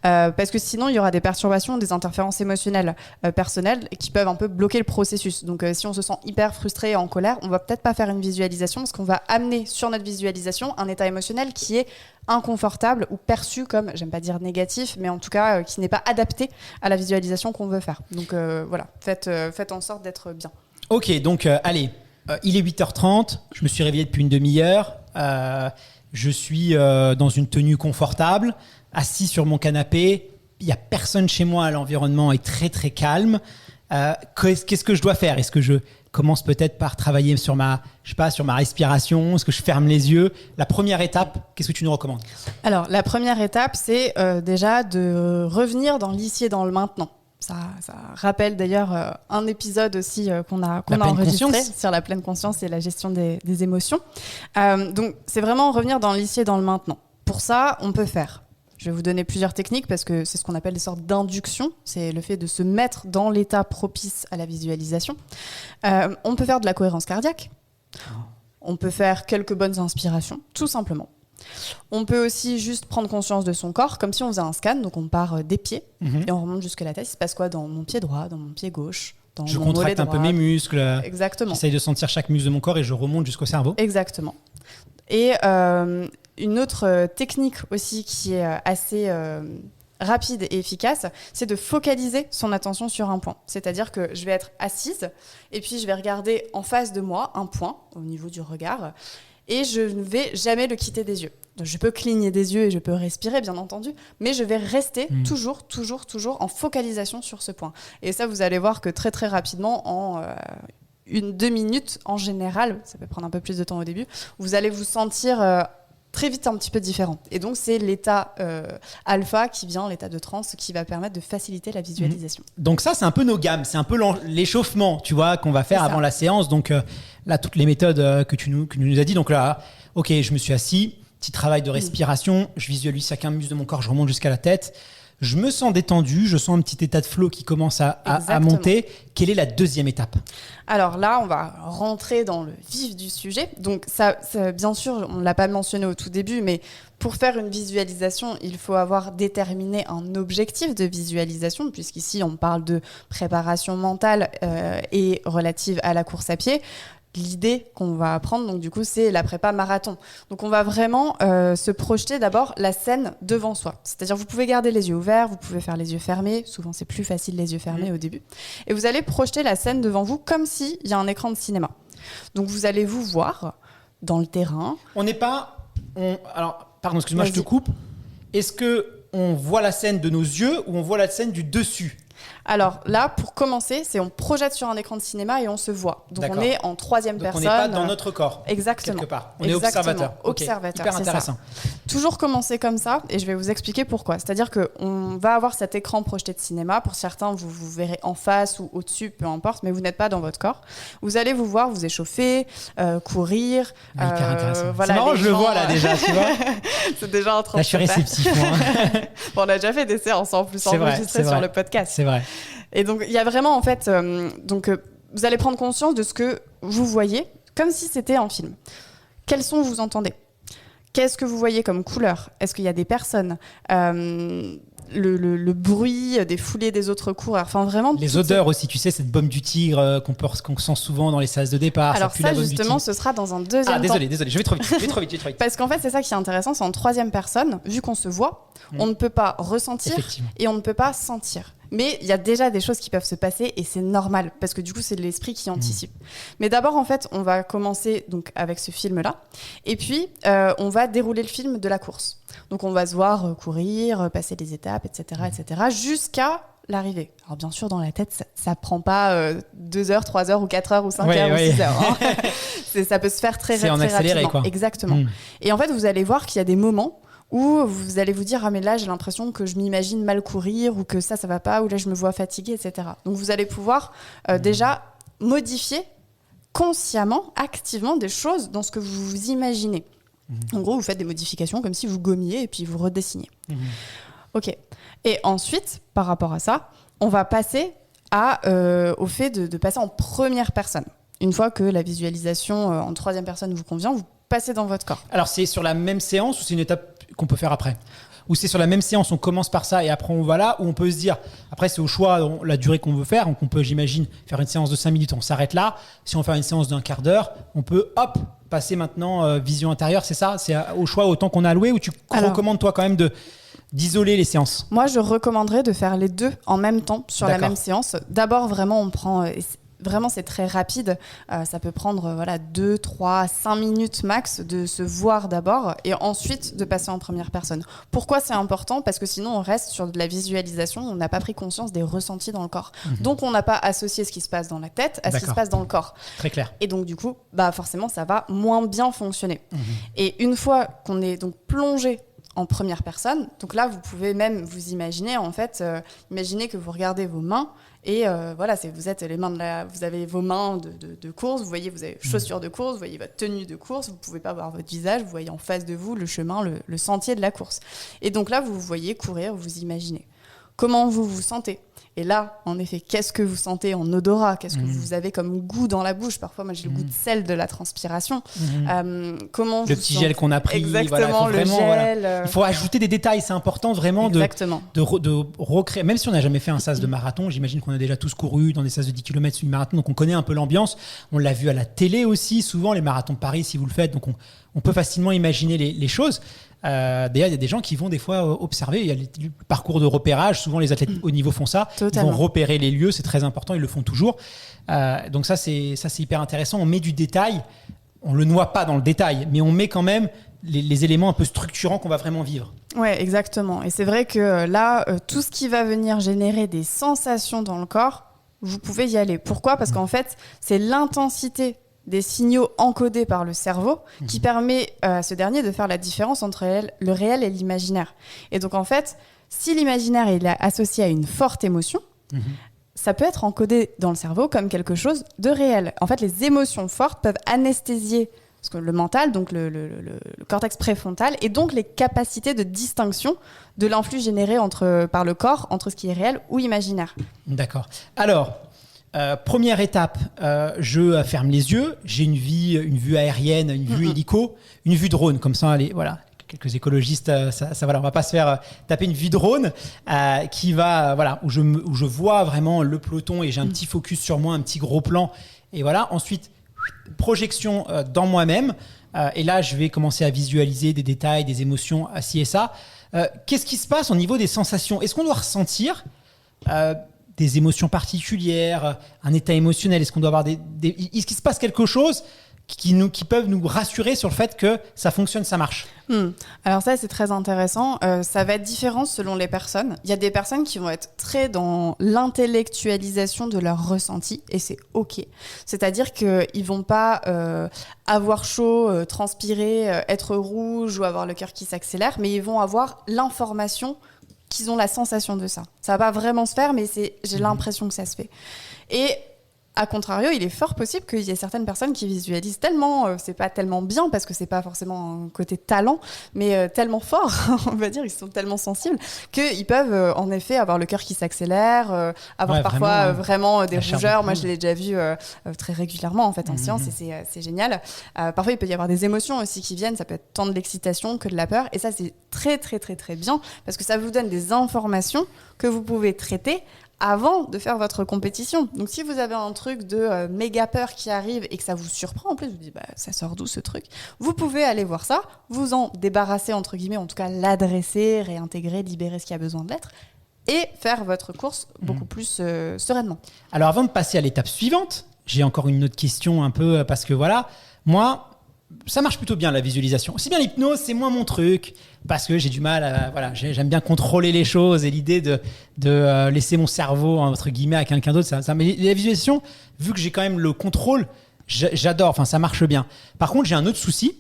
[SPEAKER 3] Parce que sinon, il y aura des perturbations, des interférences émotionnelles personnelles qui peuvent un peu bloquer le processus. Donc, si on se sent hyper frustré et en colère, on va peut-être pas faire une visualisation parce qu'on va amener sur notre visualisation un état émotionnel qui est inconfortable ou perçu comme, j'aime pas dire négatif, mais en tout cas qui n'est pas adapté à la visualisation qu'on veut faire. Donc voilà, faites en sorte d'être bien.
[SPEAKER 2] Ok, donc allez, il est 8h30, je me suis réveillé depuis une demi-heure, je suis dans une tenue confortable, assis sur mon canapé, il n'y a personne chez moi, l'environnement est très très calme. Qu'est-ce que je dois faire? Est-ce que je commence peut-être par travailler sur ma respiration? Est-ce que je ferme les yeux? La première étape, qu'est-ce que tu nous recommandes?
[SPEAKER 3] Alors, la première étape, c'est déjà de revenir dans l'ici et dans le maintenant. Ça rappelle d'ailleurs un épisode aussi qu'on a enregistré sur la pleine conscience et la gestion des émotions. Donc, c'est vraiment revenir dans l'ici et dans le maintenant. Pour ça, on peut faire. Je vais vous donner plusieurs techniques parce que c'est ce qu'on appelle des sortes d'induction. C'est le fait de se mettre dans l'état propice à la visualisation. On peut faire de la cohérence cardiaque. On peut faire quelques bonnes inspirations, tout simplement. On peut aussi juste prendre conscience de son corps, comme si on faisait un scan. Donc on part des pieds et on remonte jusqu'à la tête. Il se passe quoi dans mon pied droit, dans mon pied gauche, dans
[SPEAKER 2] je
[SPEAKER 3] mon mollet droit.
[SPEAKER 2] Je contracte un peu mes muscles.
[SPEAKER 3] Exactement.
[SPEAKER 2] J'essaye de sentir chaque muscle de mon corps et je remonte jusqu'au cerveau.
[SPEAKER 3] Exactement. Et une autre technique aussi qui est assez rapide et efficace, c'est de focaliser son attention sur un point. C'est-à-dire que je vais être assise et puis je vais regarder en face de moi un point au niveau du regard et je ne vais jamais le quitter des yeux. Donc, je peux cligner des yeux et je peux respirer, bien entendu, mais je vais rester toujours en focalisation sur ce point. Et ça, vous allez voir que très, très rapidement, en 1-2 minutes, en général, ça peut prendre un peu plus de temps au début, vous allez vous sentir très vite un petit peu différent. Et donc, c'est l'état alpha qui vient, l'état de transe, qui va permettre de faciliter la visualisation.
[SPEAKER 2] Donc ça, c'est un peu nos gammes, c'est un peu l'échauffement, tu vois, qu'on va faire avant la séance. Donc là, toutes les méthodes que tu nous as dit. Donc là, ok, je me suis assis, petit travail de respiration, je visualise chacun muscle de mon corps, je remonte jusqu'à la tête. Je me sens détendu, je sens un petit état de flow qui commence à monter. Quelle est la deuxième étape ?
[SPEAKER 3] Alors là, on va rentrer dans le vif du sujet. Donc ça, bien sûr, on ne l'a pas mentionné au tout début, mais pour faire une visualisation, il faut avoir déterminé un objectif de visualisation, puisqu'ici, on parle de préparation mentale et relative à la course à pied. L'idée qu'on va apprendre, donc du coup, c'est la prépa marathon. Donc on va vraiment se projeter d'abord la scène devant soi. C'est-à-dire vous pouvez garder les yeux ouverts, vous pouvez faire les yeux fermés. Souvent c'est plus facile les yeux fermés au début. Et vous allez projeter la scène devant vous comme s'il y a un écran de cinéma. Donc vous allez vous voir dans le terrain.
[SPEAKER 2] On n'est pas... Alors, pardon, excuse-moi, je te coupe. Est-ce qu'on voit la scène de nos yeux ou on voit la scène du dessus ?
[SPEAKER 3] Alors là, pour commencer, on projette sur un écran de cinéma et on se voit. Donc on est en troisième personne.
[SPEAKER 2] Donc on n'est pas dans notre corps.
[SPEAKER 3] Exactement.
[SPEAKER 2] Quelque part. On est observateur.
[SPEAKER 3] Observateur.
[SPEAKER 2] Hyper intéressant.
[SPEAKER 3] Toujours commencer comme ça et je vais vous expliquer pourquoi. C'est-à-dire qu'on va avoir cet écran projeté de cinéma. Pour certains, vous verrez en face ou au-dessus, peu importe, mais vous n'êtes pas dans votre corps. Vous allez vous voir, vous échauffer, courir.
[SPEAKER 2] Hyper intéressant.
[SPEAKER 3] Voilà,
[SPEAKER 2] c'est marrant, je le vois là déjà, tu vois.
[SPEAKER 3] C'est déjà en train
[SPEAKER 2] de se faire. Là, je suis réceptif, moi.
[SPEAKER 3] Bon, on a déjà fait des séances en plus enregistrées sur le podcast.
[SPEAKER 2] C'est vrai.
[SPEAKER 3] Et donc, il y a vraiment, en fait, vous allez prendre conscience de ce que vous voyez, comme si c'était un film. Quels sons vous entendez ? Qu'est-ce que vous voyez comme couleur ? Est-ce qu'il y a des personnes ? Le bruit des foulées des autres coureurs, enfin vraiment
[SPEAKER 2] les odeurs aussi, tu sais, cette baume du tigre qu'on sent souvent dans les salles de départ.
[SPEAKER 3] Alors ça justement, ce sera dans un deuxième temps.
[SPEAKER 2] Désolé, je vais trop vite.
[SPEAKER 3] Parce qu'en fait, c'est ça qui est intéressant, c'est en troisième personne, vu qu'on se voit, on ne peut pas ressentir et on ne peut pas sentir. Mais il y a déjà des choses qui peuvent se passer et c'est normal parce que du coup, c'est l'esprit qui anticipe. Mais d'abord, en fait, on va commencer donc avec ce film-là et puis on va dérouler le film de la course. Donc on va se voir courir, passer des étapes, etc., jusqu'à l'arrivée. Alors bien sûr, dans la tête, ça prend pas 2 heures, 3 heures ou 4 heures ou 5 heures ou 6 heures. Hein. Ça peut se faire très
[SPEAKER 2] accéléré,
[SPEAKER 3] rapidement. Exactement. Et en fait, vous allez voir qu'il y a des moments où vous allez vous dire « Ah mais là, j'ai l'impression que je m'imagine mal courir » ou que ça va pas, ou là, je me vois fatiguée, etc. Donc vous allez pouvoir déjà modifier consciemment, activement des choses dans ce que vous vous imaginez. En gros, vous faites des modifications comme si vous gommiez et puis vous redessiniez. Ok. Et ensuite, par rapport à ça, on va passer au fait de passer en première personne. Une fois que la visualisation en troisième personne vous convient, vous passez dans votre corps.
[SPEAKER 2] Alors, c'est sur la même séance ou c'est une étape qu'on peut faire après ? Ou c'est sur la même séance, on commence par ça et après on va là, ou on peut se dire, après c'est au choix, la durée qu'on veut faire, donc on peut, j'imagine, faire une séance de 5 minutes, on s'arrête là. Si on fait une séance d'un quart d'heure, on peut, passer maintenant vision intérieure, c'est ça ? C'est au choix autant qu'on a alloué, ou tu recommandes toi quand même d'isoler les séances ?
[SPEAKER 3] Moi, je recommanderais de faire les deux en même temps sur la même séance. D'abord, vraiment, on prend... Vraiment, c'est très rapide. Ça peut prendre 2, 3, 5 minutes max de se voir d'abord et ensuite de passer en première personne. Pourquoi c'est important ? Parce que sinon, on reste sur de la visualisation. On n'a pas pris conscience des ressentis dans le corps. Donc, on n'a pas associé ce qui se passe dans la tête à ce qui se passe dans le corps.
[SPEAKER 2] Très clair.
[SPEAKER 3] Et donc, du coup, forcément, ça va moins bien fonctionner. Et une fois qu'on est donc plongé en première personne, donc là, vous pouvez même vous imaginer, en fait, imaginez que vous regardez vos mains. Et vous êtes les mains vous avez vos mains de course, vous voyez, vous avez chaussures de course, vous voyez votre tenue de course, vous pouvez pas voir votre visage, vous voyez en face de vous le chemin, le sentier de la course. Et donc là, vous voyez courir, vous imaginez. Comment vous vous sentez ? Et là, en effet, qu'est-ce que vous sentez en odorat ? Qu'est-ce que vous avez comme goût dans la bouche ? Parfois, moi, j'ai le goût de sel de la transpiration.
[SPEAKER 2] Comment le petit gel qu'on a pris.
[SPEAKER 3] Exactement, le gel.
[SPEAKER 2] Il faut ajouter des détails. C'est important vraiment de recréer. Même si on n'a jamais fait un sas de marathon, j'imagine qu'on a déjà tous couru dans des sas de 10 km sur une marathon, donc on connaît un peu l'ambiance. On l'a vu à la télé aussi, souvent, les marathons de Paris, si vous le faites. Donc on peut facilement imaginer les choses. D'ailleurs, il y a des gens qui vont des fois observer. Il y a le parcours de repérage. Souvent, les athlètes haut niveau font ça.
[SPEAKER 3] Totalement.
[SPEAKER 2] Ils vont repérer les lieux. C'est très important. Ils le font toujours. Donc ça, c'est hyper intéressant. On met du détail. On le noie pas dans le détail, mais on met quand même les éléments un peu structurants qu'on va vraiment vivre.
[SPEAKER 3] Ouais, exactement. Et c'est vrai que là, tout ce qui va venir générer des sensations dans le corps, vous pouvez y aller. Pourquoi ? Parce qu'en fait, c'est l'intensité des signaux encodés par le cerveau qui permet à ce dernier de faire la différence entre le réel et l'imaginaire. Et donc en fait, si l'imaginaire est associé à une forte émotion, ça peut être encodé dans le cerveau comme quelque chose de réel. En fait, les émotions fortes peuvent anesthésier parce que le mental, donc le cortex préfrontal, et donc les capacités de distinction de l'influx généré par le corps entre ce qui est réel ou imaginaire.
[SPEAKER 2] D'accord. Alors, première étape, je ferme les yeux, j'ai une vue aérienne, une vue hélico, une vue drone, comme ça, voilà. Quelques écologistes, voilà, on va pas se faire taper une vue drone qui va, voilà, où je vois vraiment le peloton et j'ai un petit focus sur moi, un petit gros plan. Et voilà, ensuite, projection dans moi-même. Et là, je vais commencer à visualiser des détails, des émotions, ci et ça. Qu'est-ce qui se passe au niveau des sensations ? Est-ce qu'on doit ressentir des émotions particulières, un état émotionnel ? Est-ce qu'on doit avoir est-ce qu'il se passe quelque chose qui peuvent nous rassurer sur le fait que ça fonctionne, ça marche.
[SPEAKER 3] Alors ça, c'est très intéressant. Ça va être différent selon les personnes. Il y a des personnes qui vont être très dans l'intellectualisation de leur ressenti, et c'est OK. C'est-à-dire qu'ils ne vont pas avoir chaud, transpirer, être rouge ou avoir le cœur qui s'accélère, mais ils vont avoir l'information qu'ils ont la sensation de ça. Ça ne va pas vraiment se faire, mais j'ai l'impression que ça se fait. Et a contrario, il est fort possible qu'il y ait certaines personnes qui visualisent tellement, c'est pas tellement bien parce que c'est pas forcément un côté talent, mais tellement fort, on va dire, ils sont tellement sensibles qu'ils peuvent en effet avoir le cœur qui s'accélère, avoir parfois vraiment des rougeurs. Moi, je l'ai déjà vu très régulièrement en fait en science et c'est génial. Parfois, il peut y avoir des émotions aussi qui viennent, ça peut être tant de l'excitation que de la peur, et ça c'est très très très très bien parce que ça vous donne des informations que vous pouvez traiter avant de faire votre compétition. Donc si vous avez un truc de méga peur qui arrive et que ça vous surprend, en plus vous dites ça sort d'où ce truc, vous pouvez aller voir ça, vous en débarrasser entre guillemets, en tout cas l'adresser, réintégrer, libérer ce qui a besoin de l'être et faire votre course beaucoup plus sereinement.
[SPEAKER 2] Alors avant de passer à l'étape suivante, j'ai encore une autre question un peu parce que voilà, moi ça marche plutôt bien la visualisation. Aussi bien l'hypnose, c'est moins mon truc parce que j'ai du mal à, voilà, j'aime bien contrôler les choses et l'idée de laisser mon cerveau entre guillemets à quelqu'un d'autre, mais la visualisation, vu que j'ai quand même le contrôle, j'adore, enfin ça marche bien. Par contre, j'ai un autre souci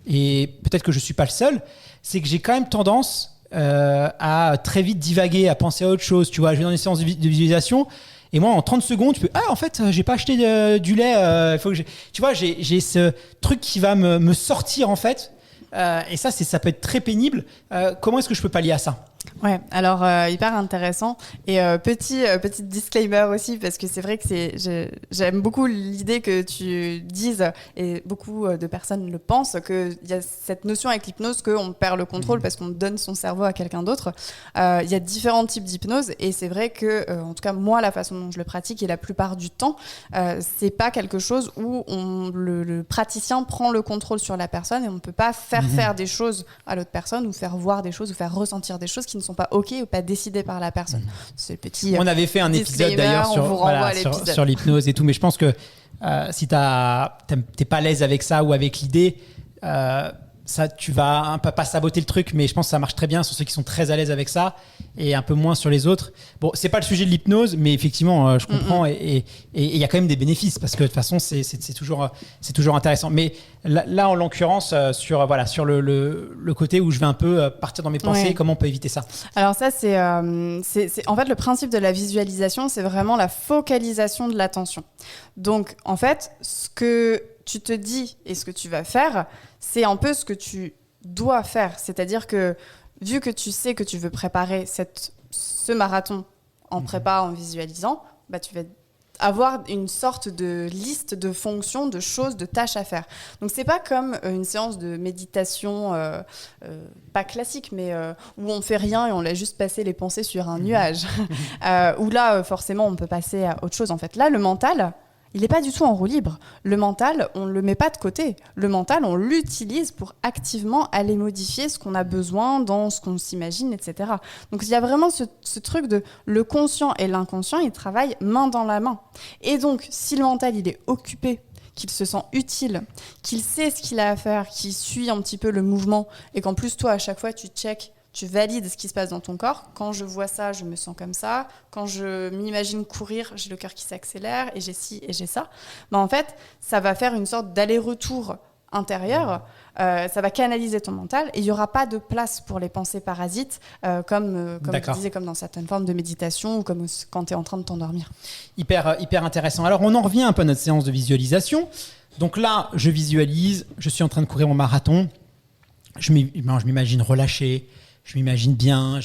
[SPEAKER 2] et peut-être que je suis pas le seul, c'est que j'ai quand même tendance à très vite divaguer, à penser à autre chose. Tu vois, je vais dans une séance de visualisation. Et moi, en 30 secondes, en fait, j'ai pas acheté du lait. Faut que tu vois, j'ai ce truc qui va me sortir, en fait. Et ça peut être très pénible. Comment est-ce que je peux pallier à ça ?
[SPEAKER 3] Ouais, alors hyper intéressant. Et petit disclaimer aussi, parce que c'est vrai que j'aime beaucoup l'idée que tu dises, et beaucoup de personnes le pensent, qu'il y a cette notion avec l'hypnose qu'on perd le contrôle parce qu'on donne son cerveau à quelqu'un d'autre. Il y a différents types d'hypnose, et c'est vrai que, en tout cas moi, la façon dont je le pratique, et la plupart du temps, c'est pas quelque chose où le praticien prend le contrôle sur la personne, et on ne peut pas faire des choses à l'autre personne, ou faire voir des choses, ou faire ressentir des choses qui ne sont pas OK ou pas décidées par la personne. C'est petit.
[SPEAKER 2] On avait fait un épisode d'ailleurs sur l'hypnose et tout, mais je pense que si t'es pas à l'aise avec ça ou avec l'idée, ça, tu vas pas saboter le truc, mais je pense que ça marche très bien sur ceux qui sont très à l'aise avec ça et un peu moins sur les autres. Bon, c'est pas le sujet de l'hypnose, mais effectivement, je comprends et il y a quand même des bénéfices parce que de toute façon, c'est toujours intéressant. Mais là en l'occurrence, sur le côté où je vais un peu partir dans mes pensées, comment on peut éviter ça ?
[SPEAKER 3] Alors ça, c'est en fait le principe de la visualisation, c'est vraiment la focalisation de l'attention. Donc, en fait, ce que tu te dis et ce que tu vas faire, c'est un peu ce que tu dois faire. C'est-à-dire que, vu que tu sais que tu veux préparer ce marathon en prépa, en visualisant, tu vas avoir une sorte de liste de fonctions, de choses, de tâches à faire. Donc, c'est pas comme une séance de méditation, pas classique, mais où on fait rien et on laisse juste passer les pensées sur un nuage. Où là, forcément, on peut passer à autre chose. En fait, là, le mental, il n'est pas du tout en roue libre. Le mental, on ne le met pas de côté. Le mental, on l'utilise pour activement aller modifier ce qu'on a besoin dans ce qu'on s'imagine, etc. Donc, il y a vraiment ce truc de le conscient et l'inconscient, ils travaillent main dans la main. Et donc, si le mental, il est occupé, qu'il se sent utile, qu'il sait ce qu'il a à faire, qu'il suit un petit peu le mouvement, et qu'en plus, toi, à chaque fois, tu valides ce qui se passe dans ton corps. Quand je vois ça, je me sens comme ça. Quand je m'imagine courir, j'ai le cœur qui s'accélère et j'ai ci et j'ai ça. En fait, ça va faire une sorte d'aller-retour intérieur. Ça va canaliser ton mental et il n'y aura pas de place pour les pensées parasites comme tu disais, comme dans certaines formes de méditation ou comme quand tu es en train de t'endormir.
[SPEAKER 2] Hyper intéressant. Alors, on en revient un peu à notre séance de visualisation. Donc là, je visualise, je suis en train de courir mon marathon, je m'imagine relâché, je m'imagine bien,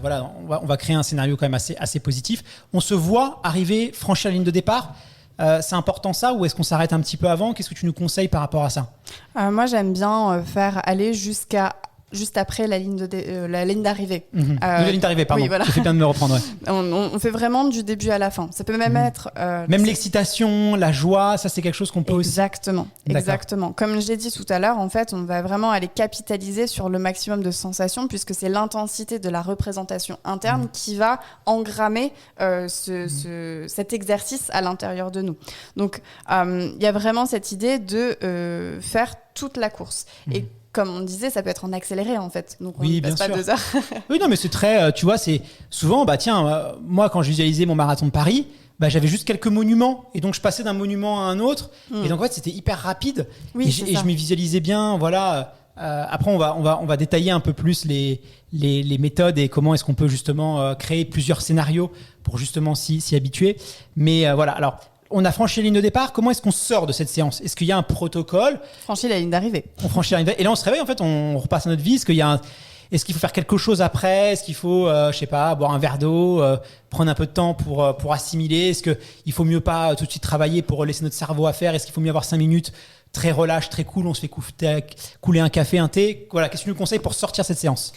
[SPEAKER 2] voilà, on va créer un scénario quand même assez positif. On se voit arriver, franchir la ligne de départ. C'est important ça, ou est-ce qu'on s'arrête un petit peu avant? Qu'est-ce que tu nous conseilles par rapport à ça?
[SPEAKER 3] Moi, j'aime bien faire aller juste après la ligne d'arrivée.
[SPEAKER 2] La ligne d'arrivée, pardon.
[SPEAKER 3] Oui, voilà.
[SPEAKER 2] Tu fais bien de me reprendre. Ouais.
[SPEAKER 3] On fait vraiment du début à la fin. Ça peut même être...
[SPEAKER 2] même l'excitation, la joie, ça c'est quelque chose qu'on peut
[SPEAKER 3] Exactement. Comme je l'ai dit tout à l'heure, en fait, on va vraiment aller capitaliser sur le maximum de sensations, puisque c'est l'intensité de la représentation interne qui va engrammer cet exercice à l'intérieur de nous. Donc, il y a vraiment cette idée de faire toute la course. Et comme on disait, ça peut être en accéléré en fait. Donc on ne passe pas 2 heures.
[SPEAKER 2] Oui, non, mais c'est très. Tu vois, c'est souvent, moi, quand je visualisais mon marathon de Paris, j'avais juste quelques monuments. Et donc, je passais d'un monument à un autre. Et donc, en fait, c'était hyper rapide.
[SPEAKER 3] Oui,
[SPEAKER 2] et je m'y visualisais bien. Voilà. Après, on va détailler un peu plus les méthodes et comment est-ce qu'on peut justement créer plusieurs scénarios pour justement s'y habituer. Mais voilà. Alors, on a franchi la ligne de départ. Comment est-ce qu'on sort de cette séance? Est-ce qu'il y a un protocole?
[SPEAKER 3] Franchir la ligne d'arrivée.
[SPEAKER 2] On franchit la ligne d'arrivée. Et là, on se réveille. En fait, on repasse à notre vie. Est-ce qu'il faut faire quelque chose après? Est-ce qu'il faut, je sais pas, boire un verre d'eau, prendre un peu de temps pour assimiler? Est-ce qu'il faut mieux pas tout de suite travailler pour laisser notre cerveau à faire? Est-ce qu'il faut mieux avoir 5 minutes très relâche, très cool? On se fait couler un café, un thé. Voilà. Qu'est-ce que tu nous conseilles pour sortir cette séance?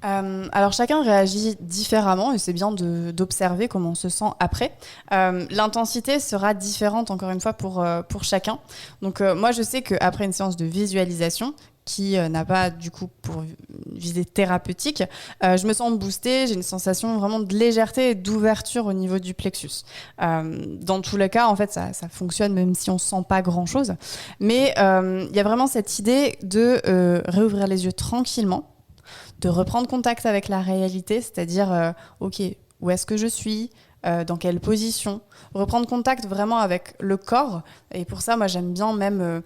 [SPEAKER 3] Alors chacun réagit différemment et c'est bien d'observer comment on se sent après. L'intensité sera différente encore une fois pour chacun. Donc moi je sais qu'après une séance de visualisation qui n'a pas du coup pour visée thérapeutique, je me sens boostée, j'ai une sensation vraiment de légèreté et d'ouverture au niveau du plexus. Dans tous les cas en fait ça fonctionne même si on sent pas grand chose, mais il y a vraiment cette idée de réouvrir les yeux tranquillement, de reprendre contact avec la réalité, c'est-à-dire, ok, où est-ce que je suis, dans quelle position, reprendre contact vraiment avec le corps. Et pour ça, moi, j'aime bien même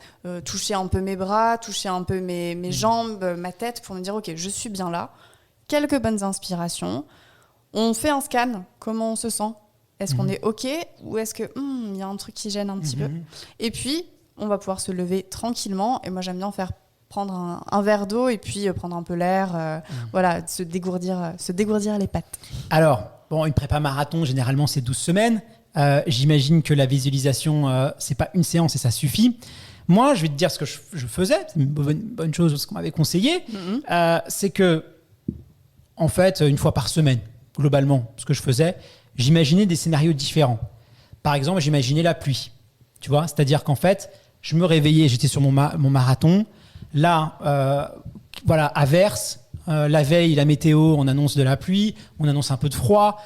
[SPEAKER 3] toucher un peu mes bras, toucher un peu mes jambes, ma tête, pour me dire, ok, je suis bien là. Quelques bonnes inspirations. On fait un scan, comment on se sent? Est-ce qu'on est ok, ou est-ce que y a un truc qui gêne un petit peu? Et puis, on va pouvoir se lever tranquillement. Et moi, j'aime bien prendre un verre d'eau et puis prendre un peu l'air, voilà, se dégourdir les pattes.
[SPEAKER 2] Alors, une prépa marathon, généralement, c'est 12 semaines. J'imagine que la visualisation, c'est pas une séance et ça suffit. Moi, je vais te dire ce que je faisais. C'est une bonne chose, ce qu'on m'avait conseillé. C'est que, en fait, une fois par semaine, globalement, ce que je faisais, j'imaginais des scénarios différents. Par exemple, j'imaginais la pluie. Tu vois, c'est-à-dire qu'en fait, je me réveillais, j'étais sur mon marathon. Là, voilà, averse. La veille, la météo, on annonce de la pluie, on annonce un peu de froid.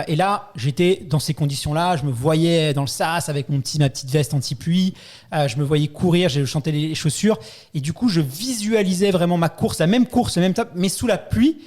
[SPEAKER 2] Et là, j'étais dans ces conditions-là. Je me voyais dans le sas avec ma petite veste anti-pluie. Je me voyais courir, je chantais les chaussures. Et du coup, je visualisais vraiment ma course, la même course, le même top, mais sous la pluie,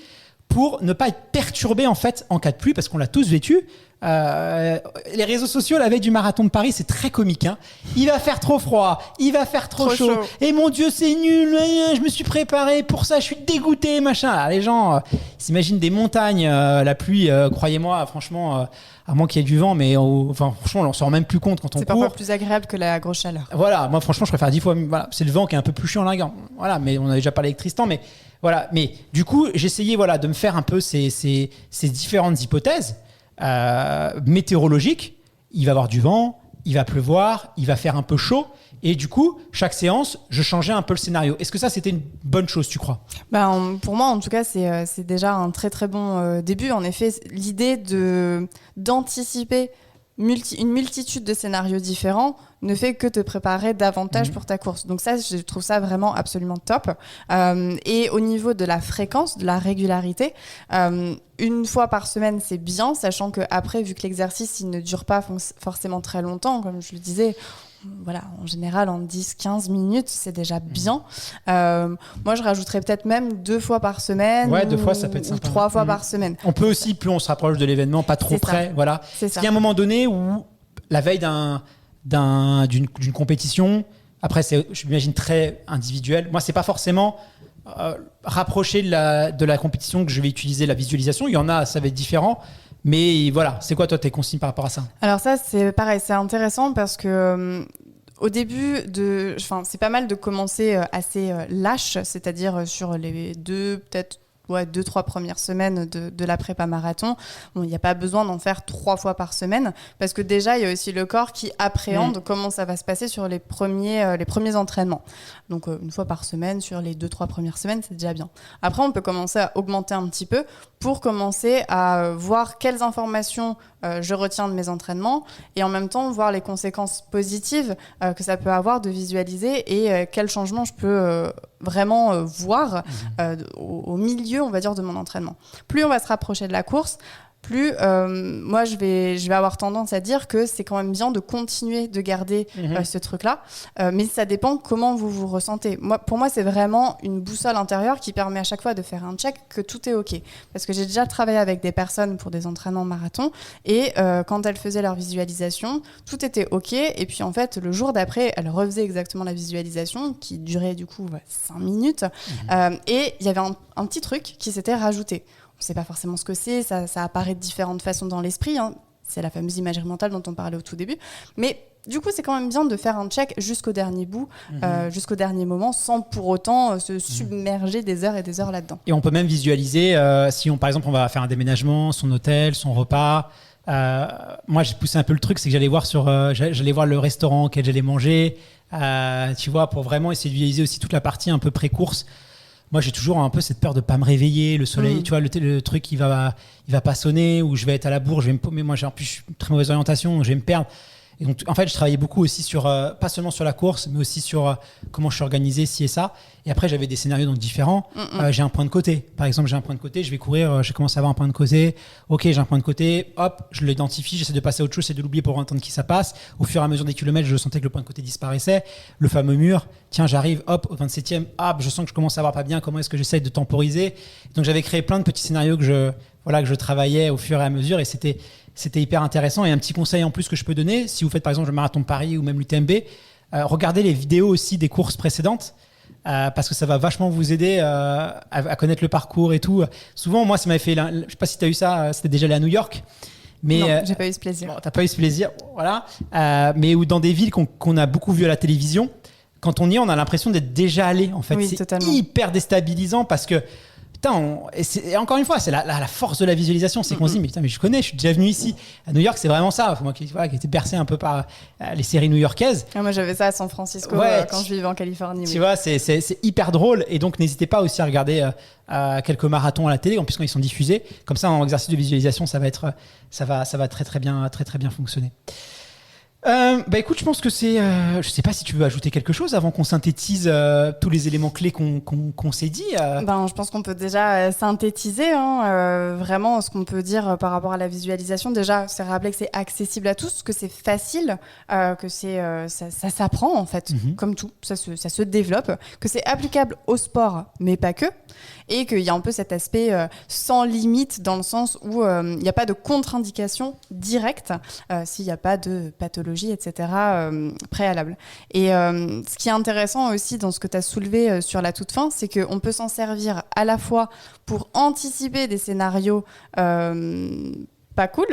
[SPEAKER 2] pour ne pas être perturbé en fait en cas de pluie, parce qu'on l'a tous vécu. Les réseaux sociaux la veille du marathon de Paris, c'est très comique, hein. Il va faire trop froid, il va faire trop chaud. Et mon Dieu, c'est nul, je me suis préparé pour ça, je suis dégoûté, machin. Alors, les gens s'imaginent des montagnes, la pluie, croyez-moi, franchement, à moins qu'il y ait du vent, mais franchement, on s'en rend même plus compte quand on court.
[SPEAKER 3] C'est parfois plus agréable que la grosse chaleur.
[SPEAKER 2] Voilà, moi franchement, je préfère 10 fois. Voilà, c'est le vent qui est un peu plus chiant là. Voilà, mais on a déjà parlé avec Tristan, mais voilà. Mais du coup, j'essayais de me faire un peu ces différentes hypothèses. Météorologique, il va y avoir du vent, il va pleuvoir, il va faire un peu chaud, et du coup chaque séance je changeais un peu le scénario. Est-ce que ça c'était une bonne chose, tu crois?
[SPEAKER 3] Pour moi en tout cas c'est déjà un très très bon début. En effet, l'idée d'anticiper une multitude de scénarios différents ne fait que te préparer davantage pour ta course. Donc ça, je trouve ça vraiment absolument top. Et au niveau de la fréquence, de la régularité, une fois par semaine, c'est bien, sachant qu'après, vu que l'exercice il ne dure pas forcément très longtemps, comme je le disais, voilà, en général, en 10-15 minutes, c'est déjà bien. Moi, je rajouterais peut-être même 2 fois par semaine.
[SPEAKER 2] Ouais, 2 fois, ça peut être sympa.
[SPEAKER 3] Ou 3 fois par semaine.
[SPEAKER 2] On peut aussi, plus on se rapproche de l'événement, pas trop près. Voilà.
[SPEAKER 3] C'est ça.
[SPEAKER 2] Il y a un moment donné où, la veille d'une compétition, après, je m'imagine très individuel. Moi, c'est pas forcément rapproché de la compétition que je vais utiliser la visualisation. Il y en a, ça va être différent. Mais voilà, c'est quoi toi tes consignes par rapport à ça?
[SPEAKER 3] Alors ça, c'est pareil, c'est intéressant parce que au début, c'est pas mal de commencer assez lâche, c'est-à-dire sur les 2-3 premières semaines de la prépa marathon. Bon, il n'y a pas besoin d'en faire 3 fois par semaine parce que déjà, il y a aussi le corps qui appréhende comment ça va se passer sur les premiers entraînements. Donc, une fois par semaine sur les 2-3 premières semaines, c'est déjà bien. Après, on peut commencer à augmenter un petit peu pour commencer à voir quelles informations je retiens de mes entraînements et en même temps voir les conséquences positives que ça peut avoir de visualiser et quels changements je peux vraiment voir au milieu, on va dire, de mon entraînement. Plus on va se rapprocher de la course, plus moi je vais avoir tendance à dire que c'est quand même bien de continuer de garder ce truc-là, mais ça dépend comment vous vous ressentez. Pour moi, c'est vraiment une boussole intérieure qui permet à chaque fois de faire un check que tout est OK. Parce que j'ai déjà travaillé avec des personnes pour des entraînements marathon et quand elles faisaient leur visualisation, tout était OK et puis en fait, le jour d'après, elles refaisaient exactement la visualisation qui durait du coup 5 minutes et il y avait un petit truc qui s'était rajouté. On ne sait pas forcément ce que c'est, ça apparaît de différentes façons dans l'esprit, hein. C'est la fameuse imagerie mentale dont on parlait au tout début. Mais du coup, c'est quand même bien de faire un check jusqu'au dernier bout, jusqu'au dernier moment, sans pour autant se submerger des heures et des heures là-dedans.
[SPEAKER 2] Et on peut même visualiser, si par exemple on va faire un déménagement, son hôtel, son repas. Moi, j'ai poussé un peu le truc, c'est que j'allais voir le restaurant auquel j'allais manger, tu vois, pour vraiment essayer de visualiser aussi toute la partie un peu pré-course. Moi, j'ai toujours un peu cette peur de pas me réveiller, le soleil, tu vois, le truc, il va pas sonner, ou je vais être à la bourre, je vais me paumer. Moi, en plus, je suis une très mauvaise orientation, donc je vais me perdre. Et donc, en fait, je travaillais beaucoup aussi sur, pas seulement sur la course, mais aussi sur comment je suis organisé, ci et ça. Et après, j'avais des scénarios donc différents. J'ai un point de côté. Par exemple, j'ai un point de côté, je vais courir, je commence à avoir un point de côté. Ok, j'ai un point de côté, hop, je l'identifie, j'essaie de passer à autre chose, j'essaie de l'oublier pour entendre qui ça passe. Au fur et à mesure des kilomètres, je sentais que le point de côté disparaissait. Le fameux mur, tiens, j'arrive, hop, au 27e, hop, je sens que je commence à avoir pas bien, comment est-ce que j'essaie de temporiser. Donc, j'avais créé plein de petits scénarios que je travaillais au fur et à mesure et c'était hyper intéressant. Et un petit conseil en plus que je peux donner, si vous faites par exemple le marathon de Paris ou même l'UTMB, regardez les vidéos aussi des courses précédentes parce que ça va vachement vous aider à connaître le parcours et tout. Souvent, moi, ça m'avait fait, je sais pas si tu as eu ça, c'était déjà allé à New York. Mais,
[SPEAKER 3] non, j'ai pas eu ce plaisir.
[SPEAKER 2] Bon, t'as pas eu ce plaisir, voilà. Mais dans des villes qu'on a beaucoup vues à la télévision, quand on y est, on a l'impression d'être déjà allé. En fait,
[SPEAKER 3] oui,
[SPEAKER 2] c'est
[SPEAKER 3] totalement.
[SPEAKER 2] hyper déstabilisant parce que putain, et encore une fois, c'est la force de la visualisation, c'est qu'on se dit mais je connais, je suis déjà venu ici. À New York, c'est vraiment ça. Moi qui était bercé un peu par les séries new-yorkaises.
[SPEAKER 3] Moi, j'avais ça à San Francisco quand je vivais en Californie.
[SPEAKER 2] Tu vois, c'est hyper drôle. Et donc, n'hésitez pas aussi à regarder quelques marathons à la télé, en plus quand ils sont diffusés. Comme ça, en exercice de visualisation, ça va très bien fonctionner. Écoute, je pense que je sais pas si tu veux ajouter quelque chose avant qu'on synthétise tous les éléments clés qu'on s'est dit.
[SPEAKER 3] Je pense qu'on peut déjà synthétiser vraiment ce qu'on peut dire par rapport à la visualisation. Déjà, c'est rappeler que c'est accessible à tous, que c'est facile, que ça s'apprend en fait, comme tout, ça se développe, que c'est applicable au sport, mais pas que. Et qu'il y a un peu cet aspect sans limite dans le sens où il n'y a pas de contre-indication directe s'il n'y a pas de pathologie, etc. préalable. Et ce qui est intéressant aussi dans ce que tu as soulevé sur la toute fin, c'est qu'on peut s'en servir à la fois pour anticiper des scénarios pas cool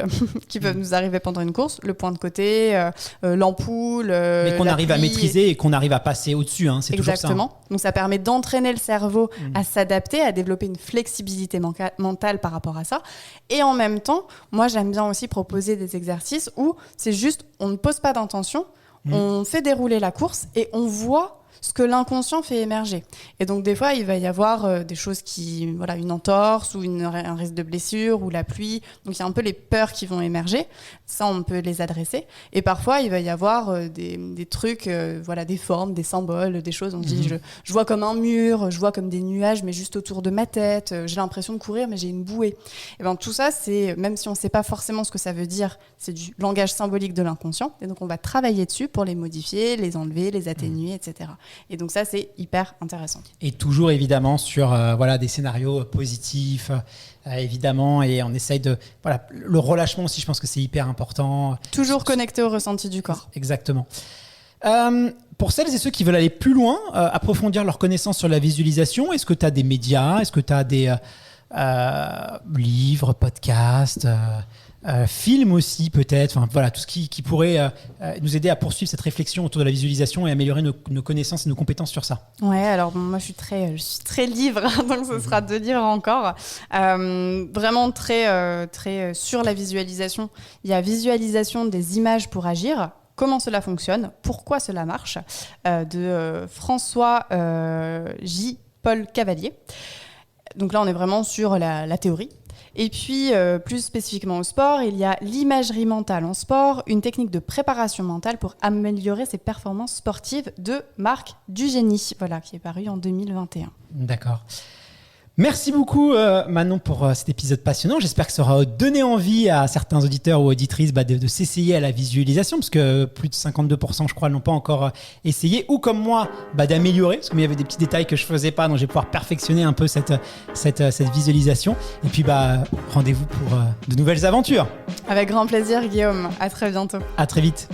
[SPEAKER 3] qui peuvent nous arriver pendant une course, le point de côté, l'ampoule,
[SPEAKER 2] mais qu'on arrive à maîtriser et qu'on arrive à passer au-dessus, hein, c'est
[SPEAKER 3] exactement.
[SPEAKER 2] toujours ça. Exactement.
[SPEAKER 3] Donc ça permet d'entraîner le cerveau à s'adapter, à développer une flexibilité mentale par rapport à ça. Et en même temps, moi j'aime bien aussi proposer des exercices où c'est juste, on ne pose pas d'intention, on fait dérouler la course et on voit ce que l'inconscient fait émerger. Et donc, des fois, il va y avoir des choses une entorse ou un risque de blessure ou la pluie. Donc, il y a un peu les peurs qui vont émerger. Ça, on peut les adresser. Et parfois, il va y avoir des trucs, des formes, des symboles, des choses. On se dit, je vois comme un mur, je vois comme des nuages, mais juste autour de ma tête. J'ai l'impression de courir, mais j'ai une bouée. Et tout ça, c'est, même si on ne sait pas forcément ce que ça veut dire, c'est du langage symbolique de l'inconscient. Et donc, on va travailler dessus pour les modifier, les enlever, les atténuer, etc. Et donc ça, c'est hyper intéressant.
[SPEAKER 2] Et toujours évidemment sur des scénarios positifs, évidemment, et on essaye de... le relâchement aussi, je pense que c'est hyper important.
[SPEAKER 3] Toujours connecté au ressenti du corps.
[SPEAKER 2] Exactement. Pour celles et ceux qui veulent aller plus loin, approfondir leur connaissance sur la visualisation, est-ce que tu as des médias, est-ce que tu as des livres, podcasts films aussi peut-être, enfin voilà, tout ce qui pourrait nous aider à poursuivre cette réflexion autour de la visualisation et améliorer nos connaissances et nos compétences sur ça.
[SPEAKER 3] Ouais, alors bon, moi je suis très livre, donc ce sera 2 livres encore. Vraiment très sur la visualisation. Il y a visualisation des images pour agir. Comment cela fonctionne, pourquoi cela marche, de François J. Paul Cavalier. Donc là, on est vraiment sur la théorie. Et puis, plus spécifiquement au sport, il y a l'imagerie mentale en sport, une technique de préparation mentale pour améliorer ses performances sportives de Marc Dugénie, voilà, qui est paru en 2021.
[SPEAKER 2] D'accord. Merci beaucoup Manon pour cet épisode passionnant. J'espère que ça aura donné envie à certains auditeurs ou auditrices de s'essayer à la visualisation, parce que plus de 52% je crois n'ont pas encore essayé, ou comme moi d'améliorer, parce qu'il y avait des petits détails que je faisais pas, donc je vais pouvoir perfectionner un peu cette visualisation. Et puis rendez-vous pour de nouvelles aventures.
[SPEAKER 3] Avec grand plaisir Guillaume, à très bientôt.
[SPEAKER 2] À très vite.